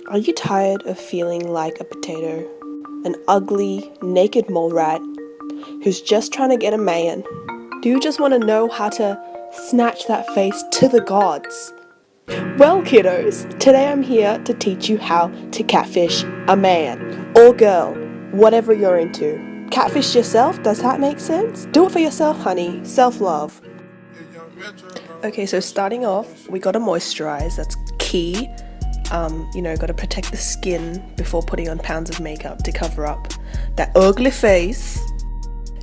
Are you tired of feeling like a potato? An ugly, naked mole rat who's just trying to get a man? Do you just want to know how to snatch that face to the gods? Well, kiddos, today I'm here to teach you how to catfish a man or girl, whatever you're into. Catfish yourself, does that make sense? Do it for yourself, honey. Self-love. Okay, so starting off, we gotta moisturize, that's key. Gotta protect the skin before putting on pounds of makeup to cover up that ugly face.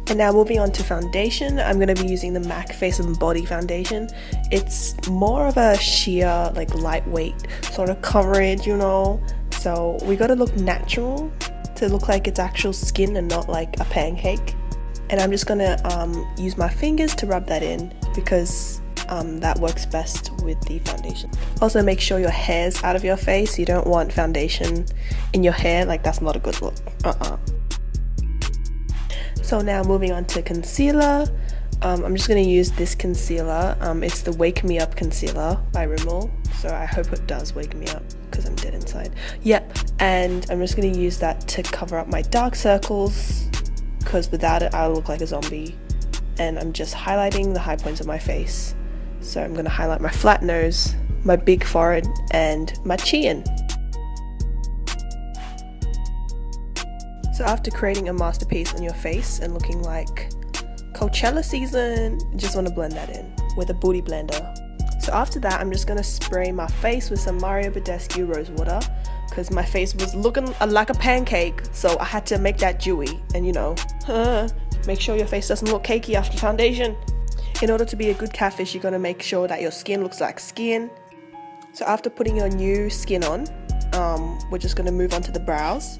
And now moving on to foundation, I'm going to be using the MAC Face and Body Foundation. It's more of a sheer, like lightweight sort of coverage, so we got to look natural to look like it's actual skin and not like a pancake. And I'm just going to use my fingers to rub that in because that works best with the foundation. Also, make sure your hair's out of your face. You don't want foundation in your hair, like that's not a good look. So now moving on to concealer, I'm just going to use this concealer. It's the Wake Me Up concealer by Rimmel, so I hope it does wake me up because I'm dead inside. Yep, and I'm just going to use that to cover up my dark circles because without it I'll look like a zombie. And I'm just highlighting the high points of my face. So I'm going to highlight my flat nose, my big forehead, and my chin. So after creating a masterpiece on your face and looking like Coachella season, you just want to blend that in with a booty blender. So after that, I'm just going to spray my face with some Mario Badescu rose water because my face was looking like a pancake, so I had to make that dewy. And make sure your face doesn't look cakey after foundation. In order to be a good catfish, you're going to make sure that your skin looks like skin. So after putting your new skin on, we're just going to move on to the brows.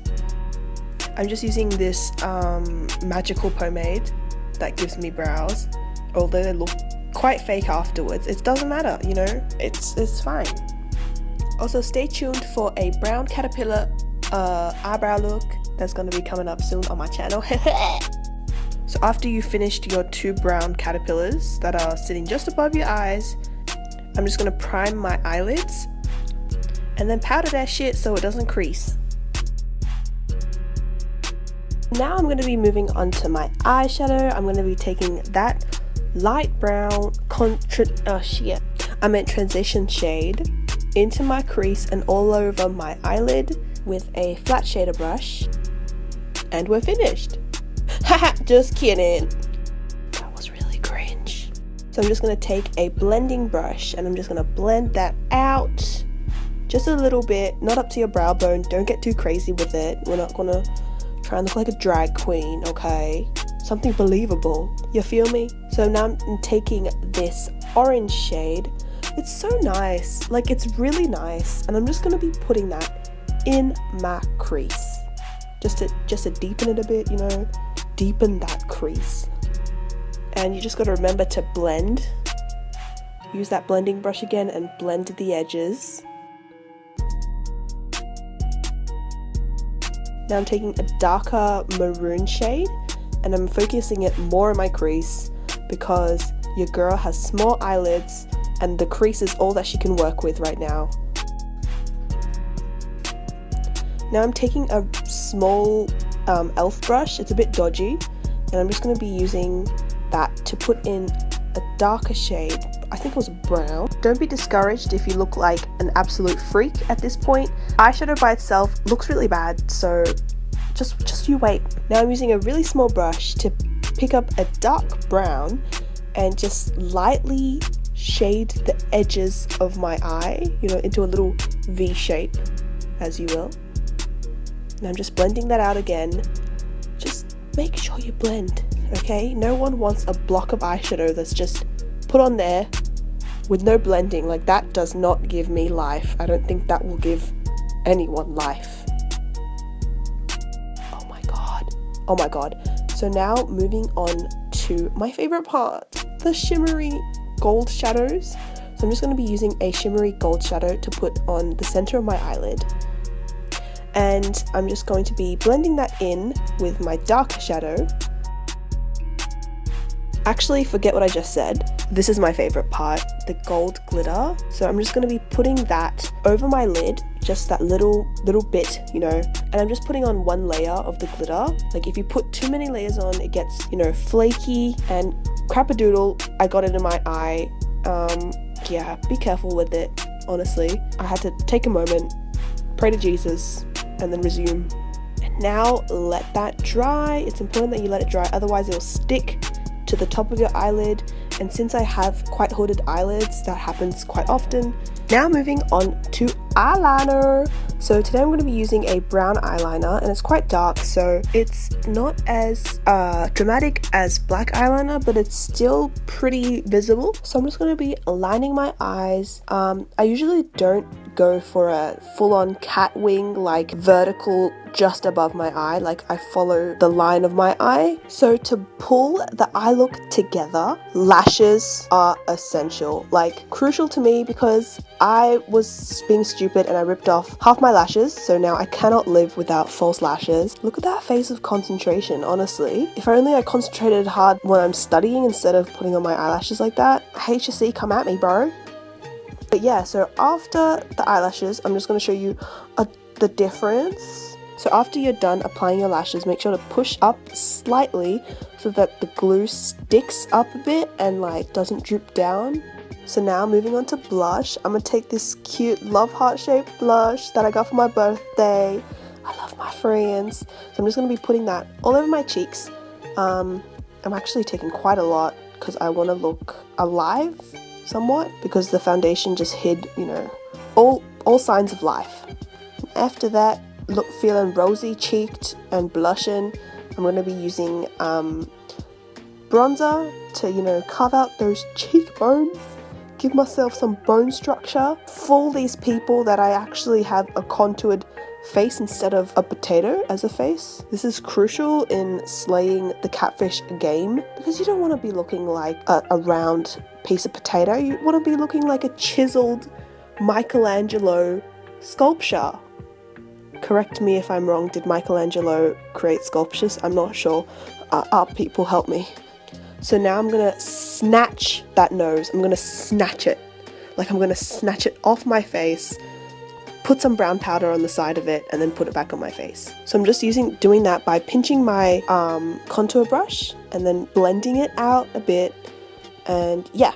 I'm just using this magical pomade that gives me brows, although they look quite fake afterwards. It doesn't matter, it's fine. Also, stay tuned for a brown caterpillar eyebrow look that's going to be coming up soon on my channel. So after you finished your two brown caterpillars that are sitting just above your eyes, I'm just going to prime my eyelids and then powder that shit so it doesn't crease. Now I'm going to be moving on to my eyeshadow. I'm going to be taking that light brown transition shade into my crease and all over my eyelid with a flat shader brush. And we're finished. Haha, just kidding. That was really cringe. So I'm just going to take a blending brush and I'm just going to blend that out just a little bit, not up to your brow bone. Don't get too crazy with it. We're not going to try and look like a drag queen, okay? Something believable, you feel me? So now I'm taking this orange shade. It's so nice, like it's really nice, and I'm just going to be putting that in my crease just to deepen it a bit, deepen that crease. And you just got to remember to blend. Use that blending brush again and blend the edges. Now I'm taking a darker maroon shade and I'm focusing it more on my crease because your girl has small eyelids and the crease is all that she can work with right now. Now I'm taking a small e.l.f. brush, it's a bit dodgy, and I'm just going to be using that to put in a darker shade. I think it was brown. Don't be discouraged if you look like an absolute freak at this point. Eyeshadow by itself looks really bad, so just you wait. Now I'm using a really small brush to pick up a dark brown and just lightly shade the edges of my eye, into a little V shape, as you will. And I'm just blending that out again. Just make sure you blend, okay? No one wants a block of eyeshadow that's just put on there with no blending. Like, that does not give me life. I don't think that will give anyone life. Oh my god. So now moving on to my favorite part, the shimmery gold shadows. So I'm just going to be using a shimmery gold shadow to put on the center of my eyelid. And I'm just going to be blending that in with my darker shadow. Actually, forget what I just said. This is my favorite part, the gold glitter. So I'm just going to be putting that over my lid, just that little bit, you know, and I'm just putting on one layer of the glitter. Like if you put too many layers on, it gets, you know, flaky and crap-a-doodle. I got it in my eye. Yeah, be careful with it, honestly. I had to take a moment, pray to Jesus, and then resume. And now let that dry. It's important that you let it dry, otherwise it'll stick to the top of your eyelid, and since I have quite hooded eyelids, that happens quite often. Now moving on to eyeliner. So today I'm going to be using a brown eyeliner, and it's quite dark, so it's not as dramatic as black eyeliner, but it's still pretty visible. So I'm just going to be lining my eyes. I usually don't go for a full-on cat wing, like vertical just above my eye. Like I follow the line of my eye. So to pull the eye look together, lashes are essential, like crucial to me, because I was being stupid and I ripped off half my lashes, so now I cannot live without false lashes. Look at that face of concentration, honestly. If only I concentrated hard when I'm studying instead of putting on my eyelashes like that. HSC, come at me, bro. But yeah, so after the eyelashes, I'm just going to show you the difference. So after you're done applying your lashes, make sure to push up slightly so that the glue sticks up a bit and like doesn't droop down. So now moving on to blush, I'm going to take this cute love heart shaped blush that I got for my birthday. I love my friends. So I'm just going to be putting that all over my cheeks. I'm actually taking quite a lot because I want to look alive somewhat, because the foundation just hid, you know, all signs of life. After that, feeling rosy cheeked and blushing, I'm going to be using bronzer to, you know, carve out those cheekbones, give myself some bone structure, fool these people that I actually have a contoured face instead of a potato as a face. This is crucial in slaying the catfish game, because you don't want to be looking like a round piece of potato. You want to be looking like a chiseled Michelangelo sculpture. Correct me if I'm wrong. Did Michelangelo create sculptures? I'm not sure. Art people, help me. So now I'm gonna snatch that nose. I'm gonna snatch it. Like I'm gonna snatch it off my face, put some brown powder on the side of it, and then put it back on my face. So I'm just doing that by pinching my contour brush and then blending it out a bit. And yeah.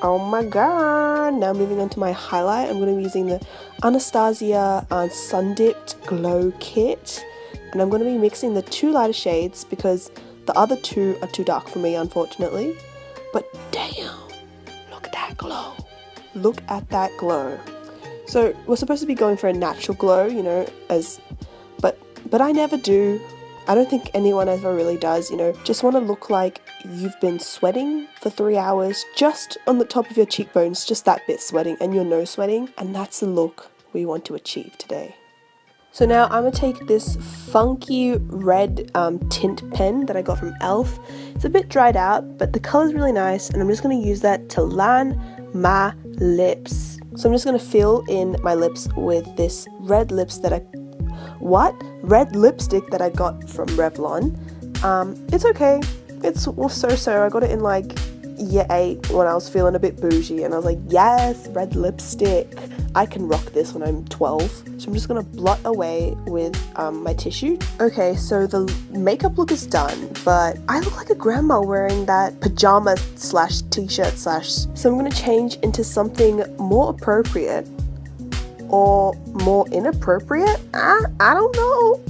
Oh my god. Now moving on to my highlight, I'm going to be using the Anastasia Sundipped Glow Kit. And I'm going to be mixing the two lighter shades because the other two are too dark for me, unfortunately. But damn, look at that glow. Look at that glow. So we're supposed to be going for a natural glow, you know, but I never do. I don't think anyone ever really does, you know. Just want to look like you've been sweating for 3 hours just on the top of your cheekbones, just that bit sweating, and your nose sweating, and that's the look we want to achieve today. So now I'm going to take this funky red tint pen that I got from e.l.f. It's a bit dried out, but the color's really nice, and I'm just going to use that to line my lips. So I'm just going to fill in my lips with this red lipstick that I got from Revlon. It's okay. It's so-so. I got it in like year 8 when I was feeling a bit bougie, and I was like, yes, red lipstick. I can rock this when I'm 12. So I'm just gonna blot away with my tissue. Okay, so the makeup look is done, but I look like a grandma wearing that pajama slash t-shirt slash. So I'm gonna change into something more appropriate or more inappropriate. I don't know.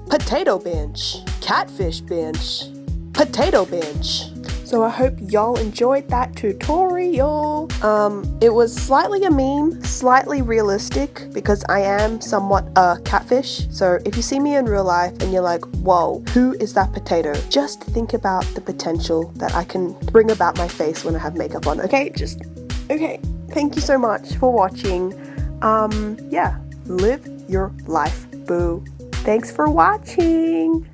Potato bench, catfish bench, potato bench. So I hope y'all enjoyed that tutorial. It was slightly a meme, slightly realistic, because I am somewhat a catfish. So if you see me in real life and you're like, whoa, who is that potato? Just think about the potential that I can bring about my face when I have makeup on, okay? Okay. Thank you so much for watching. Yeah, live your life, boo. Thanks for watching.